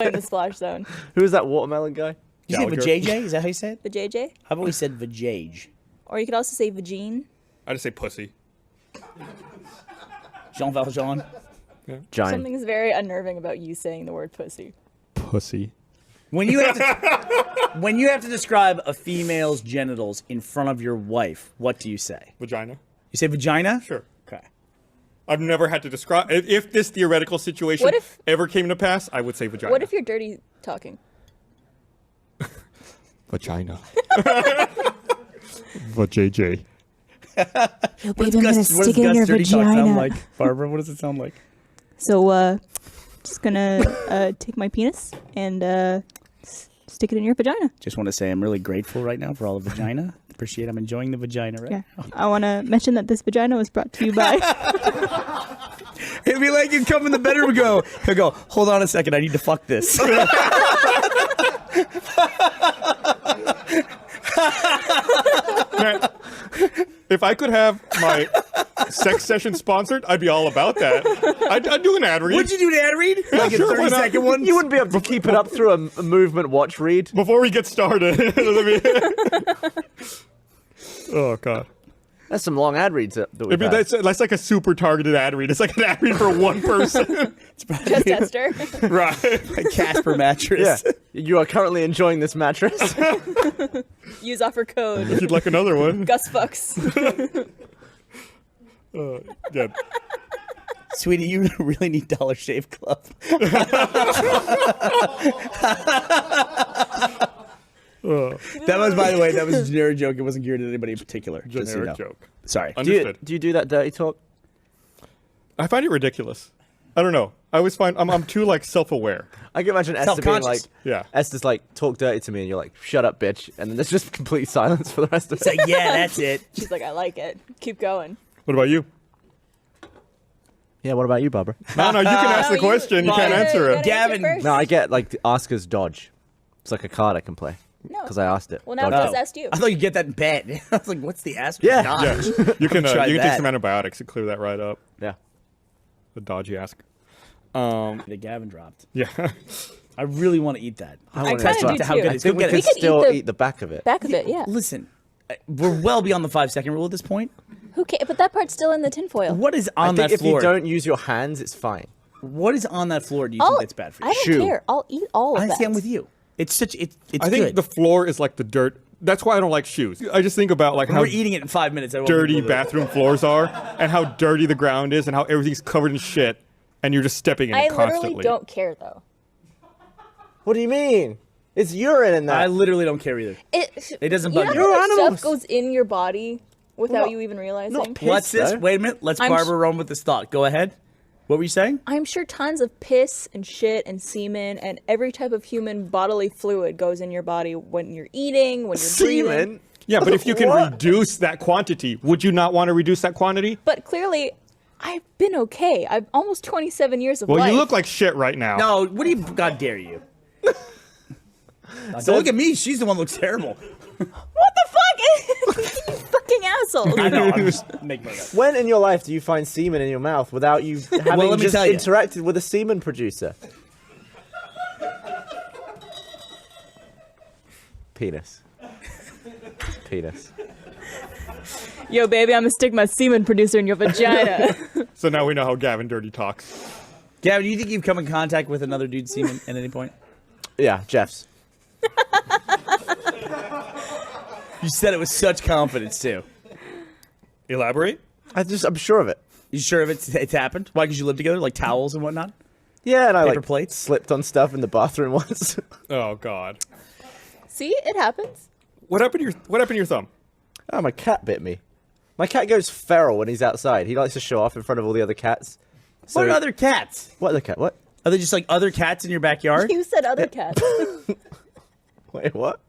in the splash zone. Who's that watermelon guy? You say vajayjay? Is that how you say it? Vajayjay? I've always said vajayj. Or you could also say vagine. I just say pussy. Jean Valjean. Giant. Something's very unnerving about you saying the word pussy. Pussy. When you have to describe a female's genitals in front of your wife, what do you say? Vagina. You say vagina? Sure. Okay. I've never had to describe. If this theoretical situation ever came to pass, I would say vagina. What if you're dirty talking? Vagina. Vajayjay. Yo, baby, I'm gonna stick it in your vagina. Sound like? Barbara, what does it sound like? So, just gonna take my penis and stick it in your vagina. Just want to say I'm really grateful right now for all the vagina. Appreciate I'm enjoying the vagina right now. I want to mention that this vagina was brought to you by... It'd be like you'd come in the bedroom and he'll go, hold on a second, I need to fuck this. Man, if I could have my sex session sponsored, I'd be all about that. I'd do an ad read. Would you do an ad read? Like a 30-second one? You wouldn't be able to keep it up through a movement watch read. Before we get started. Oh, God. That's some long ad reads that we've had. That's like a super targeted ad read. It's like an ad read for one person. Just Esther. Right. A Casper mattress. Yeah. You are currently enjoying this mattress. Use offer code. If you'd like another one. Gus fucks. Yeah. Sweetie, you really need Dollar Shave Club. That was, by the way, that was a generic joke. It wasn't geared at anybody in particular. Generic joke. Sorry. Understood. Do you do that dirty talk? I find it ridiculous. I don't know. I always find I'm too like self-aware. I can imagine Esther being like, yeah. Esther's like, talk dirty to me, and you're like, shut up, bitch. And then there's just complete silence for the rest of it. It's like, yeah, that's it. She's like, I like it. Keep going. What about you? Yeah, what about you, Barbara? No, you can ask the question. You can't answer it. Gavin. No, I get like Oscar's dodge. It's like a card I can play. No. Because I asked it. Well, now I Dodge. just asked you. I thought you'd get that in bed. I was like, what's the ass? Yeah. Yeah. You can tried take that. some antibiotics and clear that right up. Yeah. The dodgy ask. The Gavin dropped. Yeah. I really want to eat that. I want kinda to do how too. good I it's think we going could to still eat the back of it. Back of it, yeah. Listen, we're well beyond the 5-second rule at this point. Who cares? But that part's still in the tinfoil. What is I on think that if floor? you don't use your hands, it's fine. What is on that floor do you think that's bad for you? I don't Shoe. care. I'll eat all of that. Honestly, I'm with you. It's such it's I think good. the floor is like the dirt. That's why I don't like shoes. I just think about like how We're eating it in 5 minutes. I won't dirty believe it. bathroom floors are and how dirty the ground is and how everything's covered in shit and you're just stepping in I it constantly. literally don't care, though. What do you mean? It's urine in that. I literally don't care either. It doesn't bug you me. know how much animals. stuff goes in your body without Not- you even realizing? not piss. What's this? though. Wait a minute. Let's I'm Barbara roam with this thought. Go ahead. What were you saying? I'm sure tons of piss and shit and semen and every type of human bodily fluid goes in your body when you're eating, when you're breathing. Semen? Yeah, but if you can What? reduce that quantity, would you not want to reduce that quantity? But clearly, I've been okay. I've almost 27 years of Well, life. you look like shit right now. No. What do you? God dare you? Don't look at me. She's the one who looks terrible. What the fuck? You fucking asshole. I know. I'm just making it up. When in your life do you find semen in your mouth without you having let me just tell you. interacted with a semen producer? Penis. Penis. Yo, baby, I'm gonna stick my semen producer in your vagina. So now we know how Gavin dirty talks. Gavin, do you think you've come in contact with another dude's semen at any point? Yeah, Jeff's. You said it with such confidence too. Elaborate? I'm sure of it. You sure if it's happened? Why? Because you live together, like towels and whatnot. Yeah, and I Paper like plates? slipped on stuff in the bathroom once. Oh God. See, it happens. What happened to your thumb? Oh, my cat bit me. My cat goes feral when he's outside. He likes to show off in front of all the other cats. So What other cats? What other cat? What? Are they just like other cats in your backyard? You said other cats. Wait, what?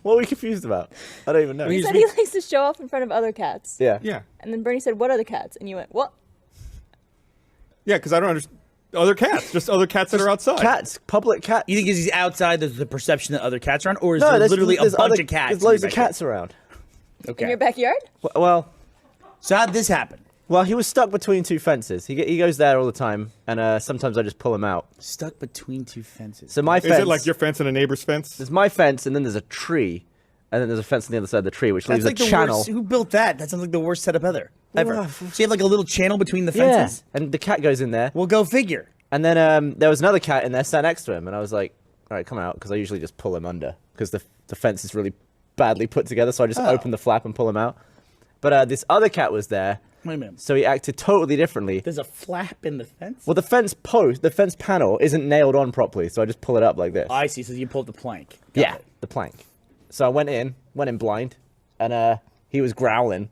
What were we confused about? I don't even know. You said he likes to show off in front of other cats. Yeah. Yeah. And then Burnie said, what other cats? And you went, what? Yeah, because I don't understand. Other cats, just other cats that are outside. Cats, public cats. You think because he's outside, there's the perception that other cats are on, or is No, there there's literally a bunch other- of cats? There's in your loads of backyard? cats around. Okay. In your backyard? Well, So how'd this happen? Well, he was stuck between two fences. He goes there all the time, and sometimes I just pull him out. Stuck between two fences. So my Is fence. it like your fence and a neighbor's fence? There's my fence, and then there's a tree, and then there's a fence on the other side of the tree, which That's leaves like a the channel. worst. Who built that? That sounds like the worst setup ever. Well, So you have like a little channel between the Yeah, fences? and the cat goes in there. Well, go figure. And then there was another cat in there sat next to him, and I was like, all right, come out, because I usually just pull him under, because the fence is really badly put together, so I just open the flap and pull him out. But this other cat was there, Wait a minute. so he acted totally differently. There's a flap in the fence? Well, the fence panel isn't nailed on properly, so I just pull it up like this. I see. So you pull up the plank. Got Yeah, it. the plank. So I went in blind, and he was growling.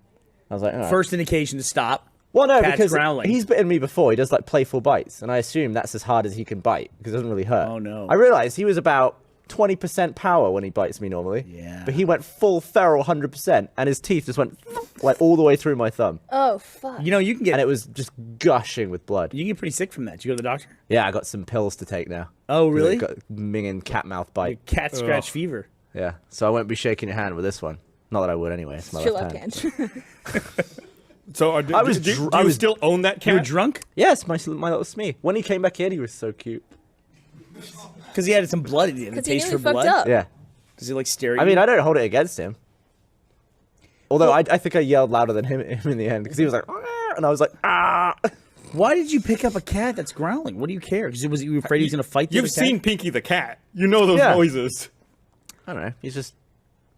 I was like, all right. First indication to stop. Well, no, Cat's because growling. he's bitten me before. He does like playful bites, and I assume that's as hard as he can bite because it doesn't really hurt. Oh, no. I realized he was about 20% power when he bites me normally. Yeah. But he went full feral 100%, and his teeth just went like all the way through my thumb, Oh fuck. You know, you can get and it was just gushing with blood. you can get pretty sick from that. Did you go to the doctor? Yeah, I got some pills to take now. Oh, 'Cause really? I got minging cat mouth bite. Cat scratch fever. Yeah, so I won't be shaking your hand with this one. Not that I would anyway. It's my It's your left left hand. hand. So do you still own that You were cat? drunk? Yes, my little Smee. When he came back in, he was so cute. Because he had some blood. He had a Because he taste nearly for fucked blood. up. Yeah. Does he like stare at I you? mean, I don't hold it against him. Although I think I yelled louder than him in the end because he was like, "Ah," and I was like, ah. Why did you pick up a cat that's growling? What do you care? Because was you afraid he was going to fight the You've other cat? seen Pinky the cat. You know those Yeah. noises. I don't know. He's just.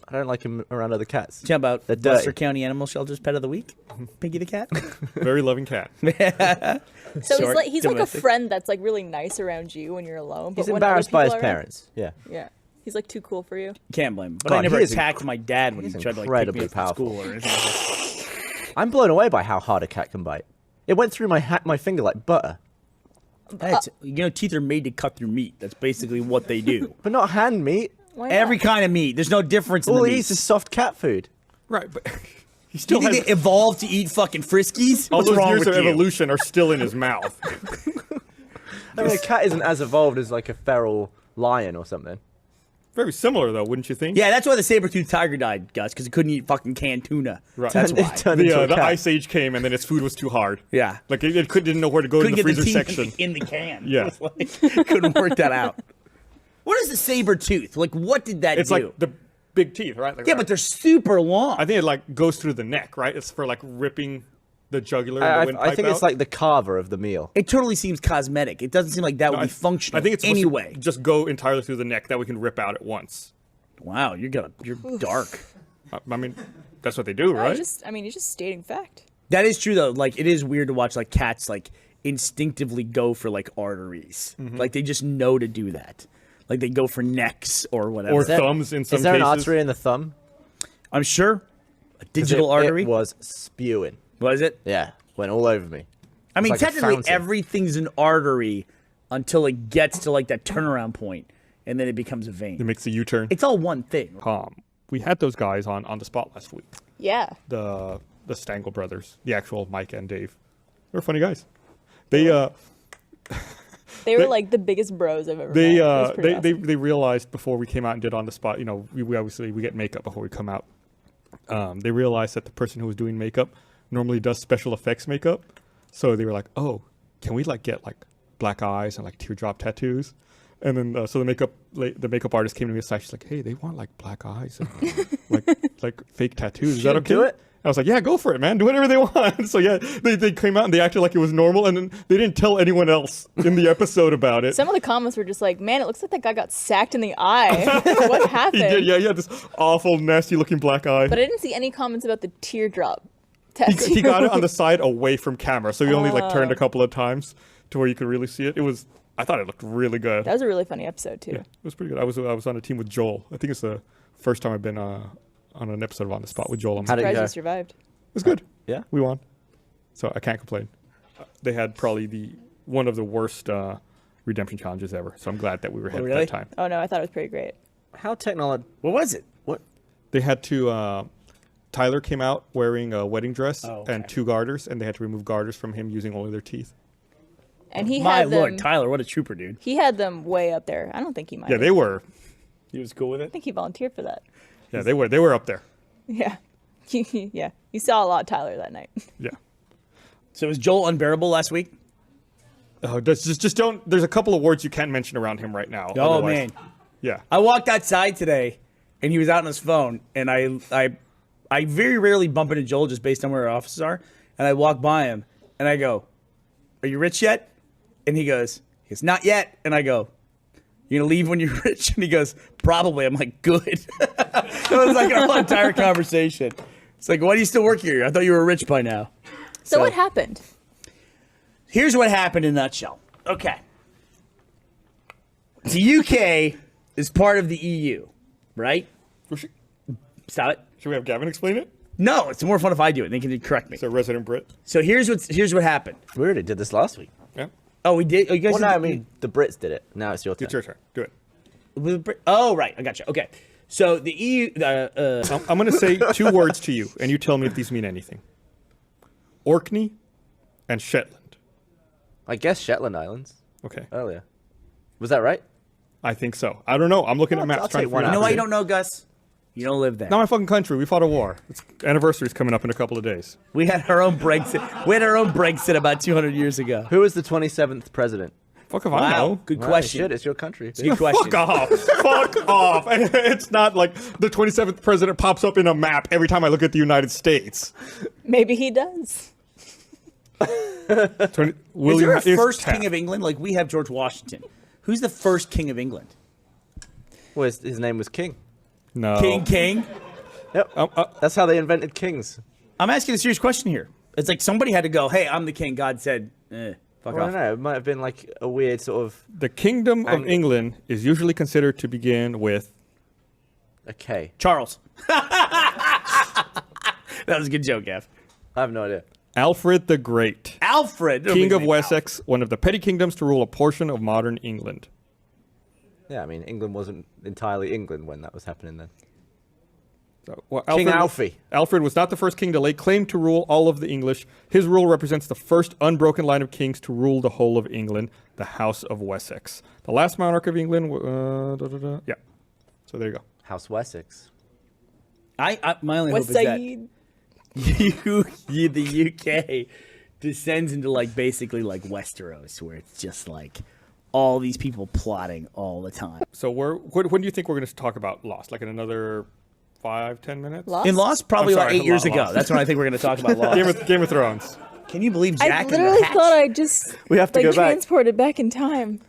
I don't like him around other cats. How about They're Webster dirty. County Animal Shelter's Pet of the Week? Pinky the cat? Very loving cat. So Short, he's like a domestic. friend that's like really nice around you when you're alone. But He's when other embarrassed by his people are around- parents. Yeah. Yeah. He's like too cool for you. Can't blame him. But God, I never he is attacked my dad when he he's tried to like pick me incredibly up from powerful. school or anything like that. I'm blown away by how hard a cat can bite. It went through my finger like butter, You know, teeth are made to cut through meat. That's basically what they do. but not hand meat. Why not? Every kind of meat. There's no difference in All the he meat. eats is soft cat food. Right, but he Do still you has think they evolved to eat fucking Friskies? all What's those wrong years with of you? evolution are still in his mouth. I mean, a cat isn't as evolved as like a feral lion or something. Very similar though, wouldn't you think? Yeah, that's why the saber-toothed tiger died, Gus, because it couldn't eat fucking canned tuna. Right. That's It why. turned into a The cat. ice age came and then its food was too hard. Yeah. Like it didn't know where to go Couldn't in the get the freezer teeth section. in the can. Yeah. It was like, couldn't work that out. What is the saber tooth? Like, what did that It's do? like the big teeth, right? Like Yeah, that. but they're super long. I think it like goes through the neck, right? It's for like ripping the jugular and the windpipe I think it's out. like the carver of the meal. It totally seems cosmetic. It doesn't seem like that would be functional. I think it's supposed anyway. to just go entirely through the neck that we can rip out at once. Wow, you're dark. I mean, that's what they do, right? You're just stating fact. That is true though. Like, it is weird to watch like cats like instinctively go for like arteries. Mm-hmm. Like they just know to do that. Like they go for necks or whatever. Or thumbs in some Is there an cases. artery in the thumb? I'm sure a 'Cause digital artery. It was spewing. Was it? Yeah, went all over me. I mean, like a technically fountain. everything's an artery until it gets to like that turnaround point, and then it becomes a vein. It makes a U-turn. It's all one thing. We had those guys on the spot last week. Yeah. The Stangle brothers, the actual Mike and Dave. They're funny guys. They They were like the biggest bros I've ever met. they It was pretty awesome. they realized before we came out and did on the spot. You know, we obviously we get makeup before we come out. They realized that the person who was doing makeup normally does special effects makeup, so they were like, "Oh, can we like get like black eyes and like teardrop tattoos?" And then so the makeup artist came to me aside. She's like, "Hey, they want like black eyes and like fake tattoos. Is that okay?" do it? I was like, "Yeah, go for it, man. Do whatever they want." So yeah, they came out and they acted like it was normal, and then they didn't tell anyone else in the episode about it. Some of the comments were just like, "Man, it looks like that guy got sacked in the eye. What happened?" He did, yeah, he had this awful, nasty-looking black eye. But I didn't see any comments about the teardrop tattoo. He got it on the side away from camera, so he only like turned a couple of times to where you could really see it. I thought it looked really good. That was a really funny episode too. Yeah, it was pretty good. I was on a team with Joel. I think it's the first time I've been on an episode of On the Spot with Joel. How did it Surprised go? you survived. It was good. Yeah? We won, so I can't complain. They had probably one of the worst redemption challenges ever. So I'm glad that we were ahead really? at that time. Oh no, I thought it was pretty great. How technology? What was it? What? They had to. Tyler came out wearing a wedding dress Oh, okay. and 2 garters, and they had to remove garters from him using only their teeth. And he My had them. lord, Tyler, what a trooper, dude. He had them way up there. I don't think he might. Yeah, they were. He was cool with I it. think he volunteered for that. Yeah, they were up there. Yeah. Yeah. You saw a lot of Tyler that night. Yeah. So was Joel unbearable last week? Oh, just don't. There's a couple of words you can't mention around him right now. Oh otherwise- man, Yeah. I walked outside today, and he was out on his phone, and I very rarely bump into Joel just based on where our offices are, and I walk by him, and I go, "Are you rich yet?" And he goes, "Not yet," and I go, "You gonna leave when you're rich?" And he goes, "Probably." I'm like, "Good." That was like our entire conversation. It's like, "Why do you still work here? I thought you were rich by now." So what happened? Here's what happened in a nutshell. Okay. The UK is part of the EU, right? Stop it. Should we have Gavin explain it? No, it's more fun if I do it. They can correct me. So resident Brit. So here's what happened. We already did this last week. Yeah. Oh, we did. Oh, you guys Well, no, did- I mean the Brits did it. Now it's your turn. It's your turn. Do it. Oh, right. I got you. Okay. So the EU. I'm going to say 2 words to you, and you tell me if these mean anything. Orkney and Shetland. I guess Shetland Islands Okay. earlier. Was that right? I think so. I don't know. I'm looking at maps I'll trying take to one figure You know out. why you don't know, Gus? You don't live there. Not my fucking country. We fought a war. Its anniversary's coming up in a couple of days. We had our own Brexit. We had our own Brexit about 200 years ago. Who was the 27th president? Fuck if I Wow. know. Good Well, question. Shit, it's your country. Good question. Fuck off. Fuck off. It's not like the 27th president pops up in a map every time I look at the United States. Maybe he does. Is William there a is first Taft. king of England? Like we have George Washington. Who's the first king of England? Well, his name was King. No. King. Yep. That's how they invented kings. I'm asking a serious question here. It's like somebody had to go, "Hey, I'm the king." God said, "Fuck Well, I off." don't know. It might have been like a weird sort of The Kingdom of Ang- England is usually considered to begin with a K. Charles. That was a good joke, Gav. I have no idea. Alfred the Great, Alfred, King of Wessex, one of the petty kingdoms to rule a portion of modern England. Yeah, I mean, England wasn't entirely England when that was happening then. So, well, King Alfred- Alfie. Alfred was not the first king to lay claim to rule all of the English. His rule represents the first unbroken line of kings to rule the whole of England, the House of Wessex. The last monarch of England, yeah. So there you go. House Wessex. I my only What's hope is that Saeed? the UK descends into like basically like Westeros, where it's just like all these people plotting all the time. So when do you think we're going to talk about Lost? Like in another 5-10 minutes? Lost? In Lost, probably I'm about sorry, 8 years Lost. ago. That's when I think we're going to talk about Lost. Game of Thrones. Can you believe I Jack and literally the Hatch? thought I just We have to like go back. transported back in time.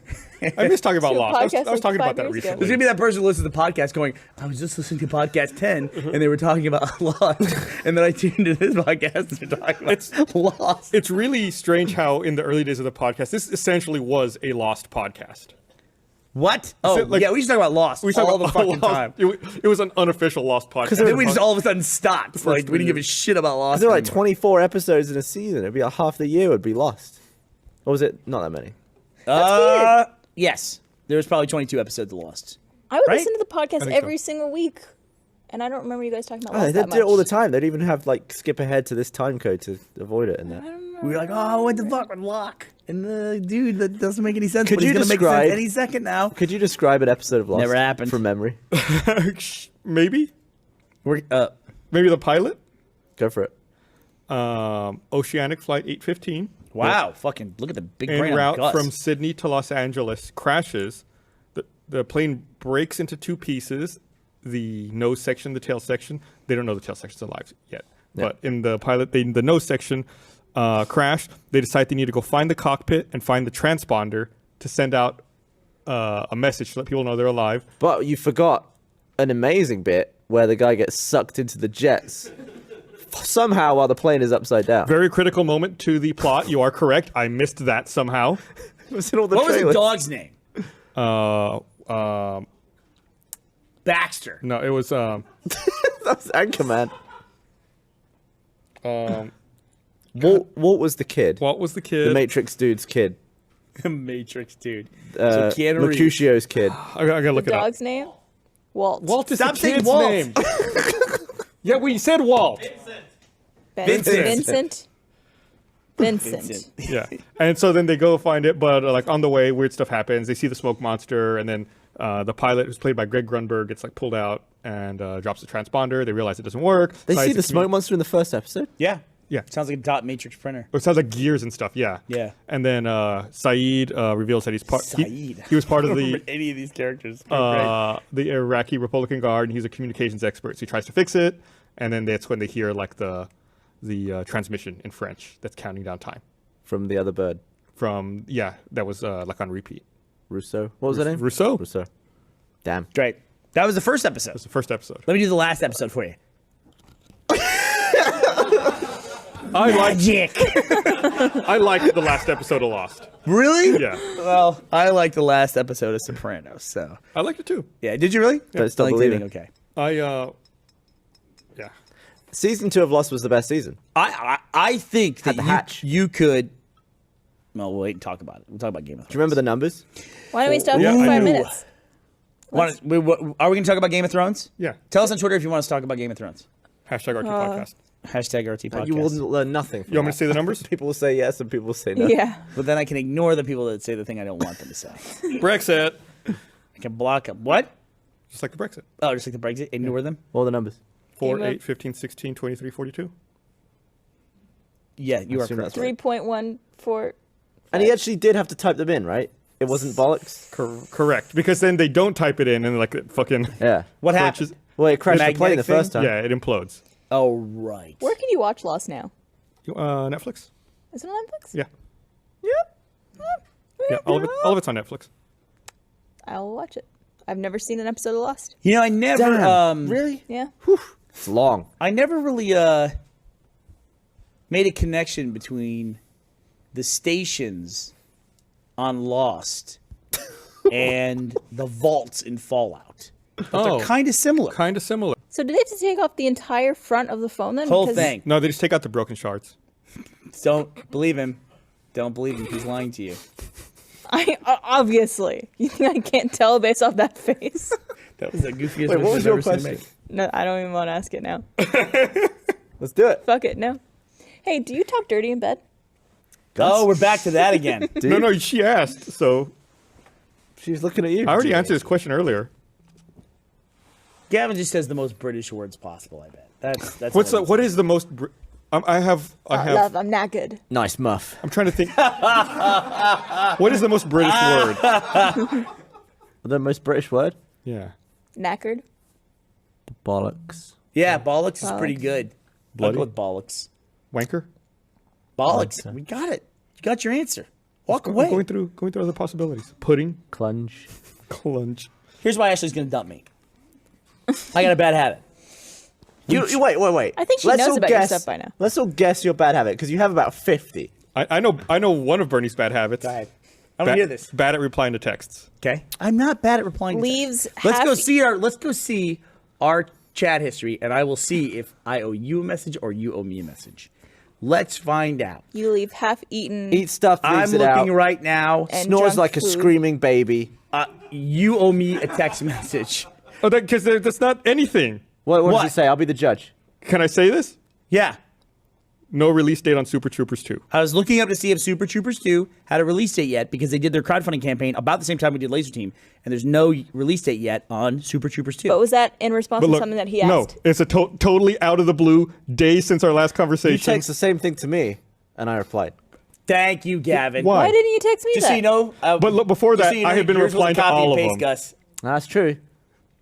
I miss talking about To a Lost. I podcast was like talking 5 about that years ago. recently. There's gonna be that person who listens to the podcast going, "I was just listening to podcast 10, and they were talking about Lost, and then I tuned into this podcast and they're talking about Lost." It's really strange how in the early days of the podcast, this essentially was a Lost podcast. What? Oh, it like- yeah, we used to talk about Lost We talk all the about fucking Lost. time. It was an unofficial Lost podcast. And then we just all of a sudden stopped. Like, we didn't give a years. shit about Lost There were like anymore. 24 episodes in a season. It'd be like half the year would be lost. Or was it not that many? Yes. There was probably 22 episodes of Lost. I would Right? listen to the podcast think every so. single week, and I don't remember you guys talking about Oh, Lost they that do it all the much. time. They'd even have like skip ahead to this time code to avoid it and that. We were like, oh, what the fuck with Locke? And the dude, that doesn't make any sense, Could but he's you going to make describe- sense any second now. Could you describe an episode of Lost? Never happened. From memory. Maybe We're, maybe the pilot. Go for it. Oceanic Flight 815. wow, fucking look at the big En brain on route Gus. from Sydney to Los Angeles crashes. The plane breaks into 2 pieces. The nose section, the tail section. They don't know the tail section's alive yet. Yeah. But in the pilot, the nose section crashed. They decide they need to go find the cockpit and find the transponder to send out a message to let people know they're alive. But you forgot an amazing bit where the guy gets sucked into the jets somehow while the plane is upside down. Very critical moment to the plot. You are correct. I missed that somehow. It was in all the What was the trailers. dog's name? Baxter. No, it was That was Anchorman. Walt was the kid. Walt was the kid. The Matrix dude's kid. Matrix, dude. So Keanu Reeves. Mercutio's kid. I gotta look The it up. dog's name? Walt. Walt is Stop the saying kid's Walt. name. Yeah, we said Walt. Vincent. Vincent. Yeah, and so then they go find it, but like on the way, weird stuff happens. They see the smoke monster, and then the pilot, who's played by Greg Grunberg, gets pulled out and drops the transponder. They realize it doesn't work. They Decides see to the smoke monster in the first episode? Yeah. Yeah. Sounds like a dot matrix printer. It sounds like gears and stuff. Yeah. Yeah. And then Saeed reveals that he's part. He was part of I don't the remember any of these characters. Great. the Iraqi Republican Guard, and he's a communications expert. So he tries to fix it, and then that's when they hear like the transmission in French that's counting down time From the other bird. from that was like on repeat. Rousseau. What was that name? Rousseau. Rousseau. Damn. Great. That was the first episode. That's the first episode. Let me do the last episode for you. I liked the last episode of Lost. Really? Yeah, Well, I like the last episode of Sopranos. So I liked it too. yeah, did you really? But still I liked believing. it. Okay. Yeah. Season 2 of Lost was the best season. I think Had that the hatch. you could. Well, we'll wait and talk about it. We'll talk about Game of Thrones. Do you remember the numbers? Why don't we stop Yeah, for I 5 do. minutes? Are we going to talk about Game of Thrones? Yeah. Tell us on Twitter if you want us to talk about Game of Thrones. Hashtag RT podcast. Hashtag RT Podcast. You will learn nothing from You want me to that. say the numbers? People will say yes and people will say no. Yeah. But then I can ignore the people that say the thing I don't want them to say. Brexit. I can block them. What? Just like the Brexit. Oh, just like the Brexit? Ignore them? What are the numbers? 4, Game of- 8, 15, 16, 23, 42. Yeah, you are assume correct. that's right. 3.14. And he actually did have to type them in, right? It wasn't bollocks? Correct. Because then they don't type it in and like it fucking Yeah. What crunches- happened? Well, it crashed the magnetic plane the thing? first time. Yeah, it implodes. Oh, right. Where can you watch Lost now? Netflix. Is it on Netflix? Yeah. Yep. Yeah. All of it's on Netflix. I'll watch it. I've never seen an episode of Lost. You know, I never, Damn. Really? Yeah. It's long. I never really made a connection between the stations on Lost and the vaults in Fallout. But Oh. they're kind of similar. Kind of similar. So did they have to take off the entire front of the phone then? Whole Because thing. No, they just take out the broken shards. Don't believe him. Don't believe him. He's lying to you. Obviously. You think I can't tell based off that face? That was the goofiest Wait, what was I've your ever seen him question? make. No, I don't even want to ask it now. Let's do it. Fuck it, no. Hey, do you talk dirty in bed? Oh, we're back to that again. No, no, she asked. So She was looking at you. I already answered this question earlier. Gavin just says the most British words possible, I bet. That's What is the most? I have. Love, I'm not good. Nice muff. I'm trying to think. What is the most British word? The most British word? Yeah. Knackered? Bollocks. Yeah, bollocks is pretty Bollocks. good. I'll Bloody? go with bollocks. Wanker. Bollocks. Okay. We got it. You got your answer. Walk I'm away. going through other possibilities. Pudding. Clunge. Clunge. Here's why Ashley's going to dump me. I got a bad habit. You wait. I think she Let's knows all about your guess, stuff by now. Let's all guess your bad habit because you have about 50. I know one of Bernie's bad habits. Go ahead. I want to hear this. Bad at replying to texts. Okay. I'm not bad at replying. to Leaves texts. Let's half- go see our chat history, and I will see if I owe you a message or you owe me a message. Let's find out. You leave half-eaten. Eat stuff, I'm leaves it looking out. right now. And Snores junk like a food. screaming baby. You owe me a text message. Oh, because that's not anything. What What? does it say? I'll be the judge. Can I say this? Yeah. No release date on Super Troopers 2. I was looking up to see if Super Troopers 2 had a release date yet because they did their crowdfunding campaign about the same time we did Laser Team, and there's no release date yet on Super Troopers 2. But was that in response But to look, something that he no, asked? it's a totally out of the blue day since our last You conversation. text the same thing to me, and I replied. Thank you, Gavin. Why? Why didn't you text me Just that? so you know. But look, before just that, so you I had been yours was a replying to copy all and of paste, them. Gus. That's true.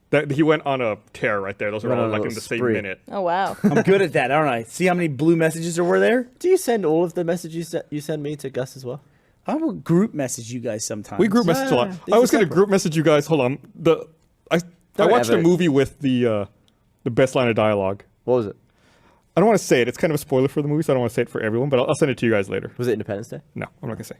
That he went on a tear right there. Those are Went all on a like in little the same spree. minute. Oh, wow. I'm good at that, aren't I? See how many blue messages there were there? Do you send all of the messages that you send me to Gus as well? I will group message you guys sometimes. We group message a lot. these I are was going to separate. group message you guys. Hold on. I Don't watched ever. a movie with the best line of dialogue. What was it? I don't want to say it. It's kind of a spoiler for the movie, so I don't want to say it for everyone. But I'll send it to you guys later. Was it Independence Day? No, I'm not going to say.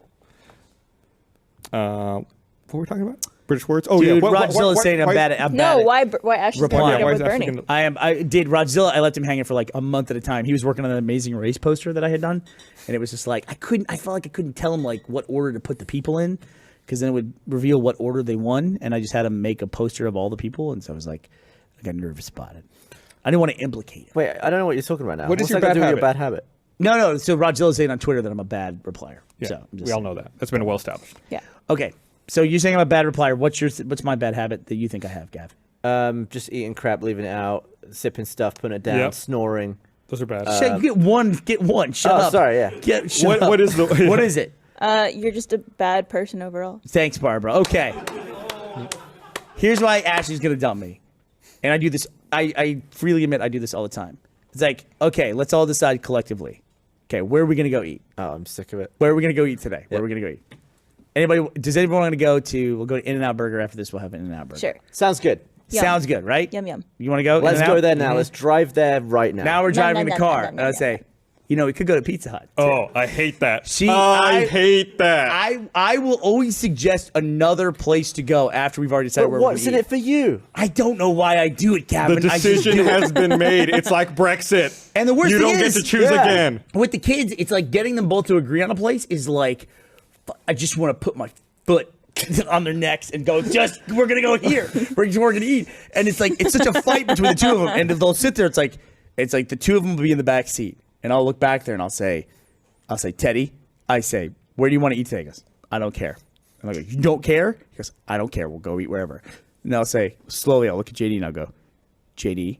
What were we talking about? British words? Oh, Dude, yeah. Rodzilla's saying I'm bad at No, why Ashley's Reply. breaking why up is with Ashley Bernie? gonna- I did Rodzilla. I left him hanging for like a month at a time. He was working on an Amazing Race poster that I had done, and it was just like I felt like I couldn't tell him like what order to put the people in, because then it would reveal what order they won, and I just had him make a poster of all the people, and so I was like, I got nervous about it. I didn't want to implicate him. Wait, I don't know what you're talking about now. What is What's your that got to bad do with your habit? bad habit? No. So Rodzilla's saying on Twitter that I'm a bad replier. Yeah, So I'm just we all saying. know that. That's been well established. Yeah. Okay. So you're saying I'm a bad replier. What's my bad habit that you think I have, Gavin? Just eating crap, leaving it out, sipping stuff, putting it down, Yep. snoring. Those are bad. Shit, you get one. Shut up. Sorry, yeah. Shut up. What is the? What is it? You're just a bad person overall. Thanks, Barbara. Okay. Here's why Ashley's gonna dump me, and I do this. I freely admit I do this all the time. It's like, okay, let's all decide collectively. Okay, where are we gonna go eat? Oh, I'm sick of it. Where are we gonna go eat today? Where are we gonna go eat? Anybody? Does anyone want to go to? We'll go to In-N-Out Burger after this. We'll have In-N-Out Burger. Sure. Sounds good. Yum. Sounds good, right? Yum, yum. You want to go? Let's In-N-Out? go there now. Let's drive there right now. Now we're driving no, the car, no, and I say, we could go to Pizza Hut. Oh, I hate that. See, I hate that. I will always suggest another place to go after we've already decided But where we're what's going in to eat. it for you? I don't know why I do it, Gavin. The I just decision do it. has been made. It's like Brexit. And the worst you thing don't is, get to choose yeah. again. With the kids, it's like getting them both to agree on a place is like, I just want to put my foot on their necks and go, we're going to go here. We're going to eat. And it's like, it's such a fight between the two of them. And if they'll sit there, it's like the two of them will be in the back seat. And I'll look back there and I'll say, Teddy, where do you want to eat today? He goes, I don't care. And I go, you don't care? He goes, I don't care. We'll go eat wherever. And I'll say, slowly, I'll look at JD and I'll go, JD,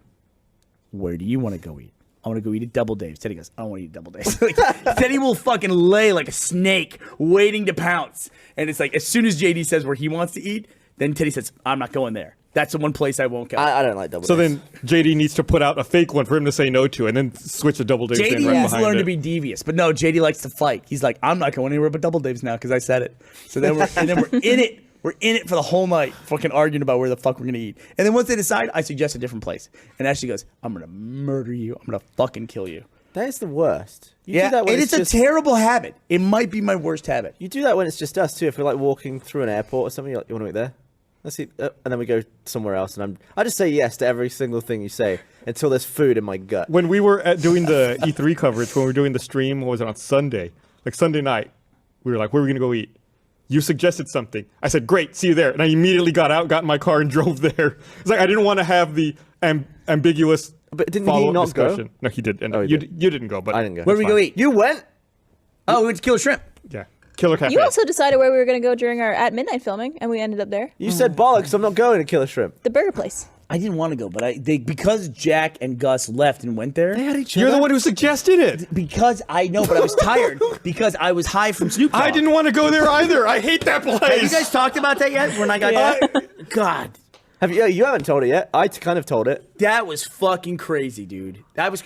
where do you want to go eat? I want to go eat at Double Dave's. Teddy goes, I don't want to eat at Double Dave's. Like, Teddy will fucking lay like a snake waiting to pounce. And it's like, as soon as JD says where he wants to eat, then Teddy says, I'm not going there. That's the one place I won't go. I don't like double. So days. then JD needs to put out a fake one for him to say no to, and then switch a Double Dave's in JD right needs to behind learn it. to be devious. But no, JD likes to fight. He's like, I'm not going anywhere but Double Dave's now because I said it. So then we're in it. We're in it for the whole night, fucking arguing about where the fuck we're gonna eat. And then once they decide, I suggest a different place. And Ashley goes, I'm gonna murder you. I'm gonna fucking kill you. That is the worst. You Yeah, do that when and it's just, a terrible habit. It might be my worst habit. You do that when it's just us too. If we're like walking through an airport or something, you're like, you want to eat there? Let's eat, and then we go somewhere else. And I just say yes to every single thing you say until there's food in my gut. When we were doing the E3 coverage, when we were doing the stream, what was it, on Sunday? Like Sunday night, we were like, where are we going to go eat? You suggested something. I said, great, see you there. And I immediately got in my car and drove there. It's like I didn't want to have the ambiguous But didn't follow-up he not discussion. go? No, he did. And Oh, he you did. you didn't go, but I didn't go. Where did we go eat? You went? Oh, we went to Killer Shrimp. Yeah, Killer Cafe. You also decided where we were going to go during our at midnight filming, and we ended up there. You said bollocks. I'm not going to Killer Shrimp. The burger place. I didn't want to go, but because Jack and Gus left and went there. had each You're the one who suggested it. Because I know, but I was tired because I was high from Snoop Dogg. I didn't want to go there either. I hate that place. Have you guys talked about that yet? When I got God, Have you? You haven't told it yet. I kind of told it. that was fucking crazy, dude. I was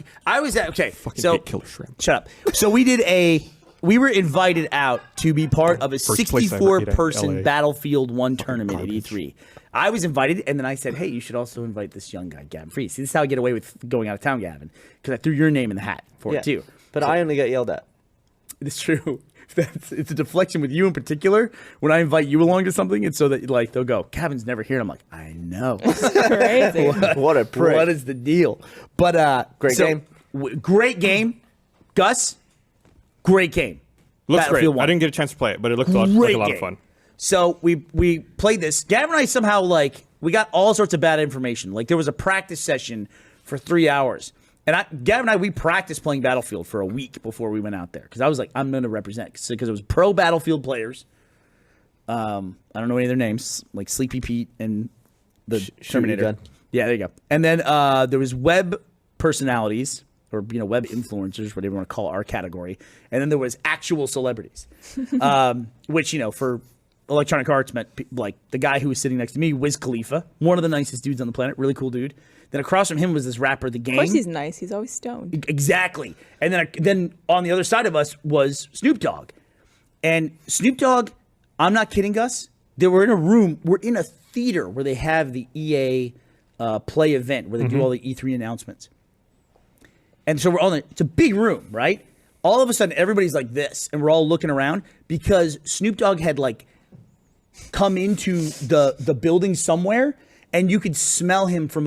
okay. Fucking So hate Killer Shrimp. shut up. So we were invited out to be part of a First place I ever ate at 64-person LA. Battlefield 1 tournament at E3. I was invited, and then I said, hey, you should also invite this young guy, Gavin Free. See, this is how I get away with going out of town, Gavin, because I threw your name in the hat for Yeah. it, too. But I only get yelled at. It's true. It's a deflection with you in particular when I invite you along to something, and so that like they'll go, Gavin's never here. And I'm like, I know. Crazy. What a prick. What is the deal? But Great game. Great game, Gus. Great game. Looks great. Battlefield 1. I didn't get a chance to play it, but it looked like Great a lot game. of fun. So we played this. Gavin and I somehow we got all sorts of bad information. Like there was a practice session for 3 hours. And Gavin and I, we practiced playing Battlefield for a week before we went out there. Because I was like, I'm going to represent. Because it was pro Battlefield players. I don't know any of their names. Like Sleepy Pete and the Terminator. gun. Yeah, there you go. And then there was web personalities. Or, web influencers, whatever you want to call our category. And then there was actual celebrities. Which, for Electronic Arts meant, like, the guy who was sitting next to me, Wiz Khalifa. One of the nicest dudes on the planet. Really cool dude. Then across from him was this rapper, The Game. Of course he's nice. He's always stoned. Exactly. And then on the other side of us was Snoop Dogg. And Snoop Dogg, I'm not kidding, Gus. We're in a theater where they have the EA Play event where they do all the E3 announcements. And so it's a big room, right? All of a sudden, everybody's like this, and we're all looking around because Snoop Dogg had come into the building somewhere, and you could smell him from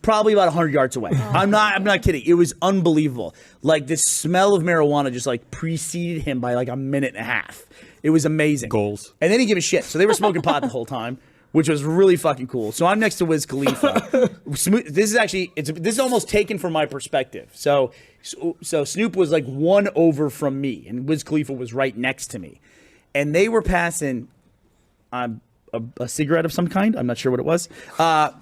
probably about 100 yards away. I'm not kidding. It was unbelievable. Like the smell of marijuana just preceded him by a minute and a half. It was amazing. Goals. And they didn't give a shit. So they were smoking pot the whole time, which was really fucking cool. So I'm next to Wiz Khalifa. This is almost taken from my perspective. So Snoop was one over from me, and Wiz Khalifa was right next to me, and they were passing. a cigarette of some kind. I'm not sure what it was.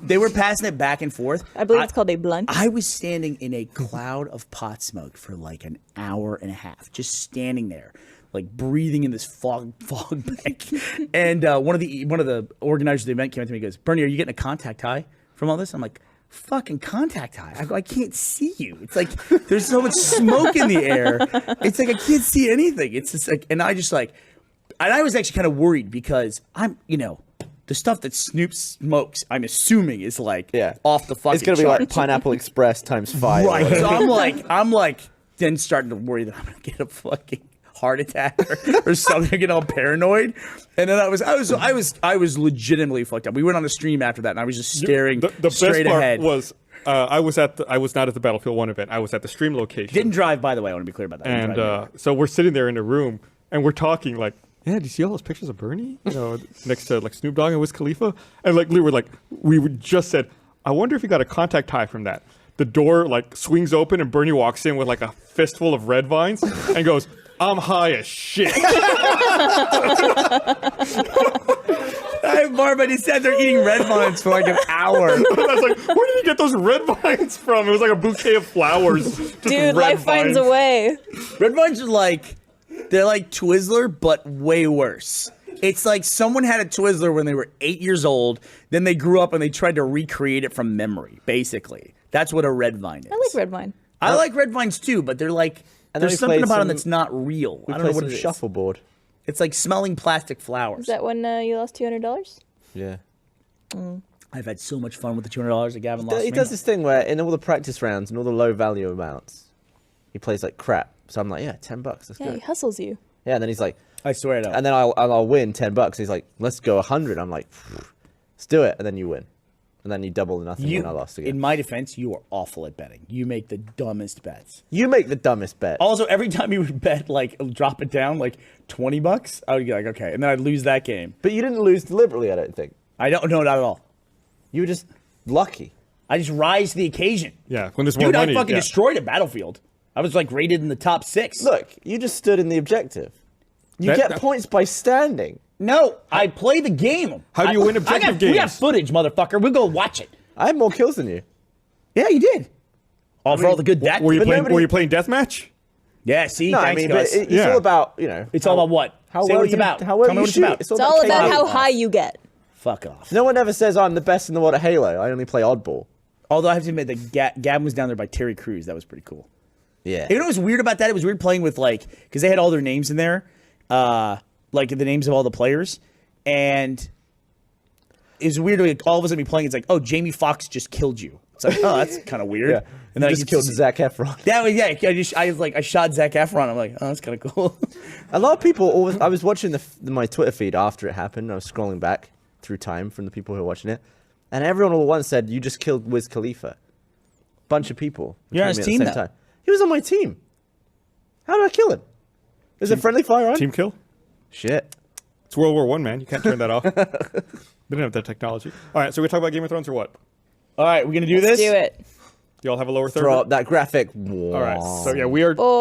They were passing it back and forth. I believe it's called a blunt. I was standing in a cloud of pot smoke for like an hour and a half, just standing there, like breathing in this fog bank. And one of the organizers of the event came up to me and goes, "Burnie, are you getting a contact high from all this?" I'm like, "Fucking contact high." I go, "I can't see you. It's like there's so much smoke in the air. It's like I can't see anything." It's just like, and I was actually kind of worried because I'm, the stuff that Snoop smokes, I'm assuming is like off the fucking It's gonna be like charts. Pineapple Express times 5. Right. So I'm like then starting to worry that I'm gonna get a fucking heart attack or something, get all paranoid. And then I was legitimately fucked up. We went on the stream after that and I was just staring The straight best part ahead. was I was not at the Battlefield 1 event. I was at the stream location. Didn't drive, by the way. I want to be clear about that. And so we're sitting there in the room and we're talking like, "Yeah, do you see all those pictures of Burnie? Next to like Snoop Dogg and Wiz Khalifa?" And like we just said, "I wonder if he got a contact high from that." The door like swings open and Burnie walks in with like a fistful of red vines and goes, "I'm high as shit." Marvin, he said they're eating red vines for like an hour. I was like, "Where did you get those red vines from?" It was like a bouquet of flowers. Just Dude, red life finds vines. a way. Red vines are they're like Twizzler, but way worse. It's like someone had a Twizzler when they were 8 years old, then they grew up and they tried to recreate it from memory, basically. That's what a red vine is. I like red wine. I like red vines too, but they're like, And then there's we something played about them some- that's not real. We I don't know played what some it is. shuffleboard. It's like smelling plastic flowers. Is that when you lost $200? Yeah. I've had so much fun with the $200 that Gavin lost He me. does this thing where in all the practice rounds and all the low value amounts, he plays like crap. So I'm like, yeah, $10. That's Yeah, he good. hustles you. Yeah, and then he's like, I swear to. and then I'll win $10. He's like, let's go 100. I'm like, let's do it, and then you win, and then you double nothing, and I lost again. In my defense, you are awful at betting. You make the dumbest bets. You make the dumbest bet. Also, every time you would bet, like, drop it down, like, $20, I would be like, okay. And then I'd lose that game. But you didn't lose deliberately, I don't think. I don't know, not at all. You were just lucky. I just rise to the occasion. Yeah, when there's more Dude, money. I fucking yeah. destroyed a Battlefield. I was, like, rated in the top 6. Look, you just stood in the objective. You That- get that- points by standing. No, I play the game. How do you win objective We got games? footage, motherfucker. We'll go watch it. I had more kills than you. Yeah, you did. All for all the good that. Were you But playing? nobody- Were you playing deathmatch? Yeah, see, No, thanks, I mean, but Gus. it's Yeah. all about It's all about what? How Say well what it's you, about. How well Tell me you what it's shoot. about. It's all about KD. how high you get. Fuck off. No one ever says I'm the best in the world at Halo. I only play oddball. Although I have to admit that Gavin was down there by Terry Crews. That was pretty cool. Yeah. You know what was weird about that? It was weird playing with, like, because they had all their names in there, like the names of all the players, and it was weird to, like, all of a sudden be playing. It's like, oh, Jamie Foxx just killed you. It's like, oh, that's kind of weird. Yeah. And then You just killed Zac Efron. Yeah, well, yeah. I shot Zac Efron. I'm like, oh, that's kind of cool. A lot of people always. I was watching my Twitter feed after it happened. I was scrolling back through time from the people who were watching it, and everyone all at once said, "You just killed Wiz Khalifa." Bunch of people. You're on told his me at team, the same though. time. He was on my team. How did I kill him? Is it friendly fire on? Team kill. Shit. It's World War I, man. You can't turn that off. They didn't have that technology. All right, so we talk about Game of Thrones or what? All right, we're gonna do Let's this. do it. Do y'all have a lower third? Throw up that graphic. All right. So yeah, we are. Oh,